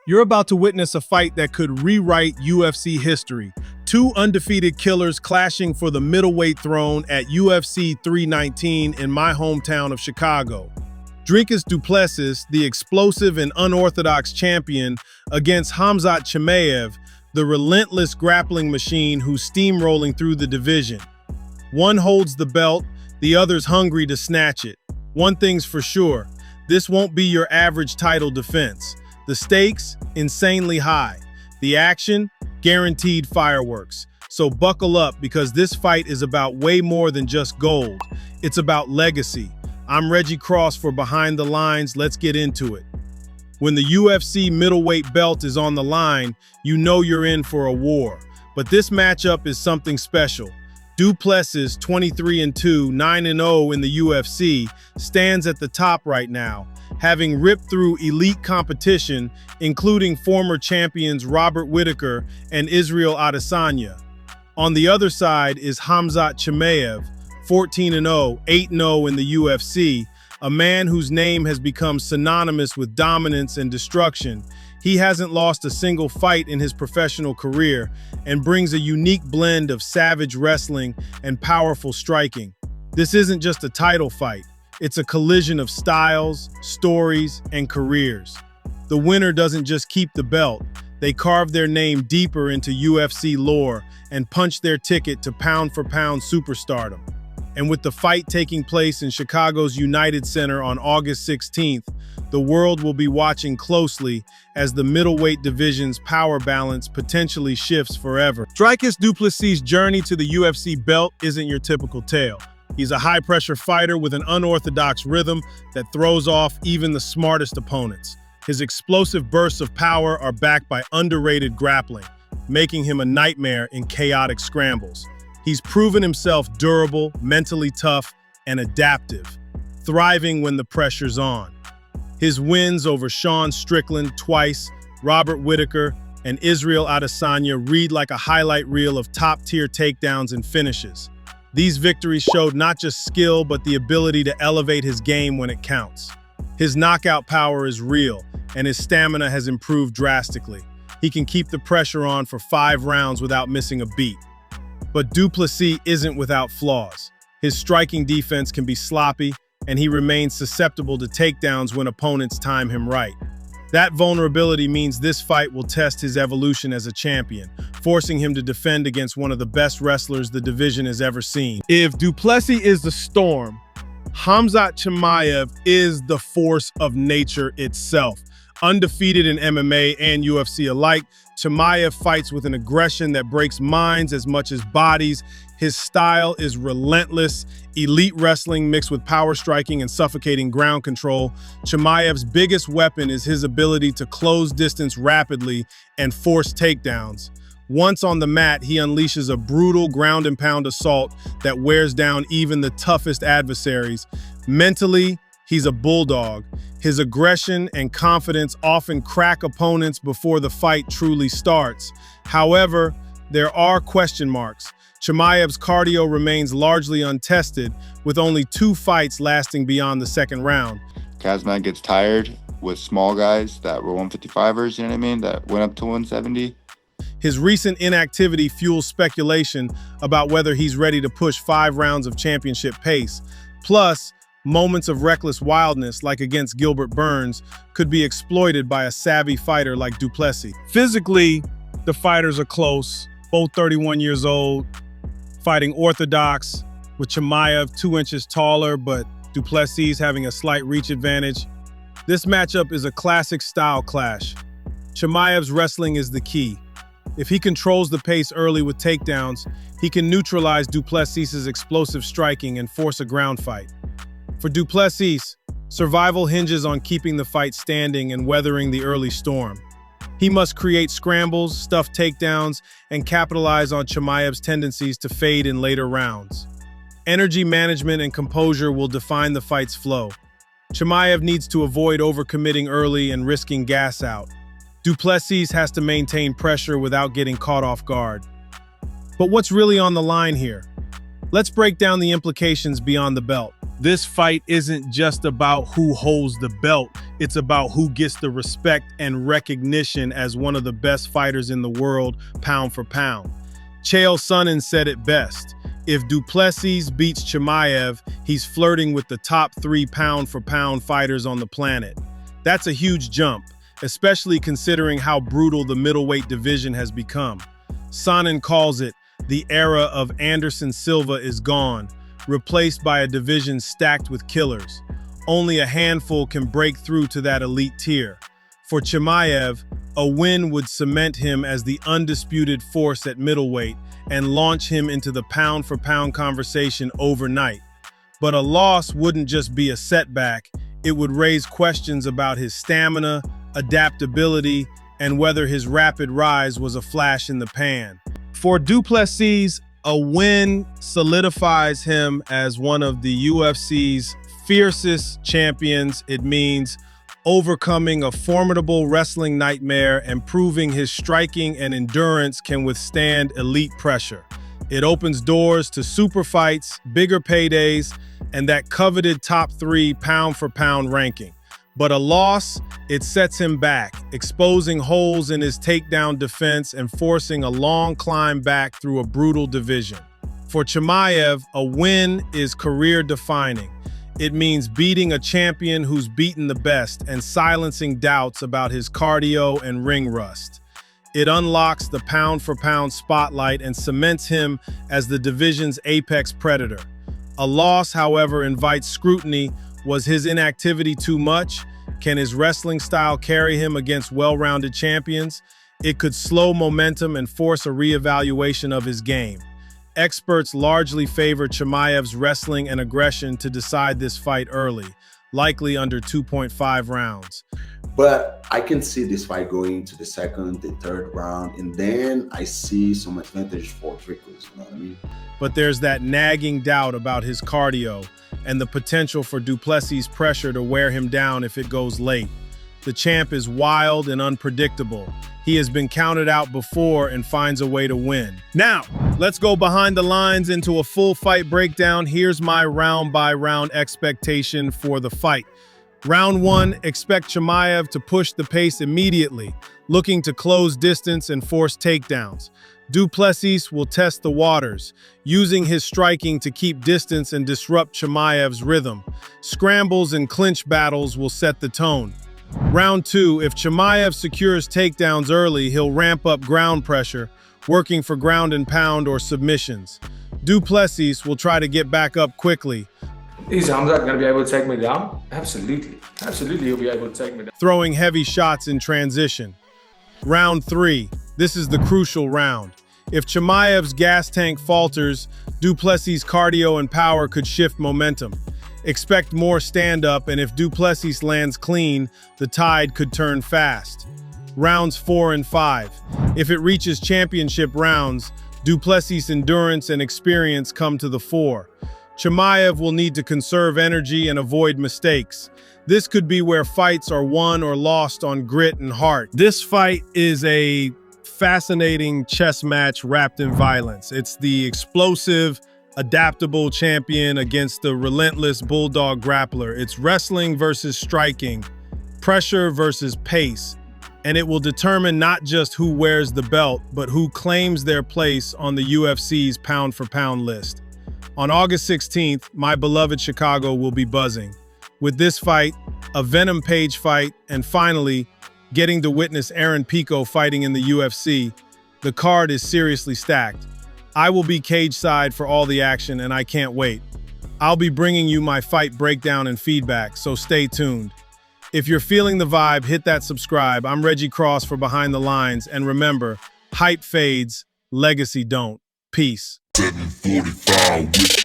You're about to witness a fight that could rewrite UFC history. Two undefeated killers clashing for the middleweight throne at UFC 319 in my hometown of Chicago. Dricus du Plessis, the explosive and unorthodox champion, against Khamzat Chimaev, the relentless grappling machine who's steamrolling through the division. One holds the belt, the other's hungry to snatch it. One thing's for sure, this won't be your average title defense. The stakes, insanely high. The action, guaranteed fireworks. So buckle up because this fight is about way more than just gold. It's about legacy. I'm Reggie Cross for Behind the Lines. Let's get into it. When the UFC middleweight belt is on the line, you know you're in for a war. But this matchup is something special. Du Plessis, 23-2, 9-0 in the UFC, stands at the top right now, having ripped through elite competition, including former champions Robert Whittaker and Israel Adesanya. On the other side is Khamzat Chimaev, 14-0, 8-0 in the UFC, a man whose name has become synonymous with dominance and destruction. He hasn't lost a single fight in his professional career and brings a unique blend of savage wrestling and powerful striking. This isn't just a title fight. It's a collision of styles, stories, and careers. The winner doesn't just keep the belt. They carve their name deeper into UFC lore and punch their ticket to pound-for-pound superstardom. And with the fight taking place in Chicago's United Center on August 16th, the world will be watching closely as the middleweight division's power balance potentially shifts forever. Dricus du Plessis' journey to the UFC belt isn't your typical tale. He's a high-pressure fighter with an unorthodox rhythm that throws off even the smartest opponents. His explosive bursts of power are backed by underrated grappling, making him a nightmare in chaotic scrambles. He's proven himself durable, mentally tough, and adaptive, thriving when the pressure's on. His wins over Sean Strickland twice, Robert Whittaker, and Israel Adesanya read like a highlight reel of top-tier takedowns and finishes. These victories showed not just skill, but the ability to elevate his game when it counts. His knockout power is real, and his stamina has improved drastically. He can keep the pressure on for 5 rounds without missing a beat. But du Plessis isn't without flaws. His striking defense can be sloppy, and he remains susceptible to takedowns when opponents time him right. That vulnerability means this fight will test his evolution as a champion, forcing him to defend against one of the best wrestlers the division has ever seen. If du Plessis is the storm, Khamzat Chimaev is the force of nature itself. Undefeated in MMA and UFC alike, Chimaev fights with an aggression that breaks minds as much as bodies. His style is relentless, elite wrestling mixed with power striking and suffocating ground control. Chimaev's biggest weapon is his ability to close distance rapidly and force takedowns. Once on the mat, he unleashes a brutal ground and pound assault that wears down even the toughest adversaries. Mentally, he's a bulldog. His aggression and confidence often crack opponents before the fight truly starts. However, there are question marks. Chimaev's cardio remains largely untested, with only 2 fights lasting beyond the second round. Khamzat gets tired with small guys that were 155ers, you know what I mean, that went up to 170. His recent inactivity fuels speculation about whether he's ready to push 5 rounds of championship pace. Plus, moments of reckless wildness, like against Gilbert Burns, could be exploited by a savvy fighter like du Plessis. Physically, the fighters are close, both 31 years old, fighting orthodox, with Chimaev 2 inches taller, but du Plessis having a slight reach advantage. This matchup is a classic style clash. Chimaev's wrestling is the key. If he controls the pace early with takedowns, he can neutralize du Plessis' explosive striking and force a ground fight. For du Plessis, survival hinges on keeping the fight standing and weathering the early storm. He must create scrambles, stuff takedowns, and capitalize on Chimaev's tendencies to fade in later rounds. Energy management and composure will define the fight's flow. Chimaev needs to avoid overcommitting early and risking gas out. Du Plessis has to maintain pressure without getting caught off guard. But what's really on the line here? Let's break down the implications beyond the belt. This fight isn't just about who holds the belt, it's about who gets the respect and recognition as one of the best fighters in the world, pound for pound. Chael Sonnen said it best. If Du Plessis beats Chimaev, he's flirting with the top 3 pound-for-pound fighters on the planet. That's a huge jump, especially considering how brutal the middleweight division has become. Sonnen calls it, the era of Anderson Silva is gone, replaced by a division stacked with killers. Only a handful can break through to that elite tier. For Chimaev, a win would cement him as the undisputed force at middleweight and launch him into the pound-for-pound conversation overnight. But a loss wouldn't just be a setback, it would raise questions about his stamina, adaptability, and whether his rapid rise was a flash in the pan. For Du Plessis, a win solidifies him as one of the UFC's fiercest champions. It means overcoming a formidable wrestling nightmare and proving his striking and endurance can withstand elite pressure. It opens doors to super fights, bigger paydays, and that coveted top 3 pound-for-pound ranking. But a loss, it sets him back, exposing holes in his takedown defense and forcing a long climb back through a brutal division. For Chimaev, a win is career-defining. It means beating a champion who's beaten the best and silencing doubts about his cardio and ring rust. It unlocks the pound-for-pound spotlight and cements him as the division's apex predator. A loss, however, invites scrutiny. Was his inactivity too much? Can his wrestling style carry him against well-rounded champions? It could slow momentum and force a reevaluation of his game. Experts largely favor Chimaev's wrestling and aggression to decide this fight early, likely under 2.5 rounds. But I can see this fight going to the second, the third round, and then I see some advantage for Dricus, you know what I mean? But there's that nagging doubt about his cardio and the potential for Du Plessis' pressure to wear him down if it goes late. The champ is wild and unpredictable. He has been counted out before and finds a way to win. Now, let's go behind the lines into a full fight breakdown. Here's my round-by-round expectation for the fight. Round 1, expect Chimaev to push the pace immediately, looking to close distance and force takedowns. Du Plessis will test the waters, using his striking to keep distance and disrupt Chimaev's rhythm. Scrambles and clinch battles will set the tone. Round 2, if Chimaev secures takedowns early, he'll ramp up ground pressure, working for ground and pound or submissions. Du Plessis will try to get back up quickly. Is Khamzat going to be able to take me down? Absolutely. Absolutely he'll be able to take me down. Throwing heavy shots in transition. Round 3. This is the crucial round. If Chimaev's gas tank falters, Du Plessis' cardio and power could shift momentum. Expect more stand-up, and if Du Plessis lands clean, the tide could turn fast. Rounds 4 and 5. If it reaches championship rounds, Du Plessis' endurance and experience come to the fore. Chimaev will need to conserve energy and avoid mistakes. This could be where fights are won or lost on grit and heart. This fight is a fascinating chess match wrapped in violence. It's the explosive, adaptable champion against the relentless bulldog grappler. It's wrestling versus striking, pressure versus pace, and it will determine not just who wears the belt, but who claims their place on the UFC's pound-for-pound list. On August 16th, my beloved Chicago will be buzzing. With this fight, a Venom Page fight, and finally, getting to witness Aaron Pico fighting in the UFC, the card is seriously stacked. I will be cage side for all the action, and I can't wait. I'll be bringing you my fight breakdown and feedback, so stay tuned. If you're feeling the vibe, hit that subscribe. I'm Reggie Cross for Behind the Lines, and remember, hype fades, legacy don't. Peace. 745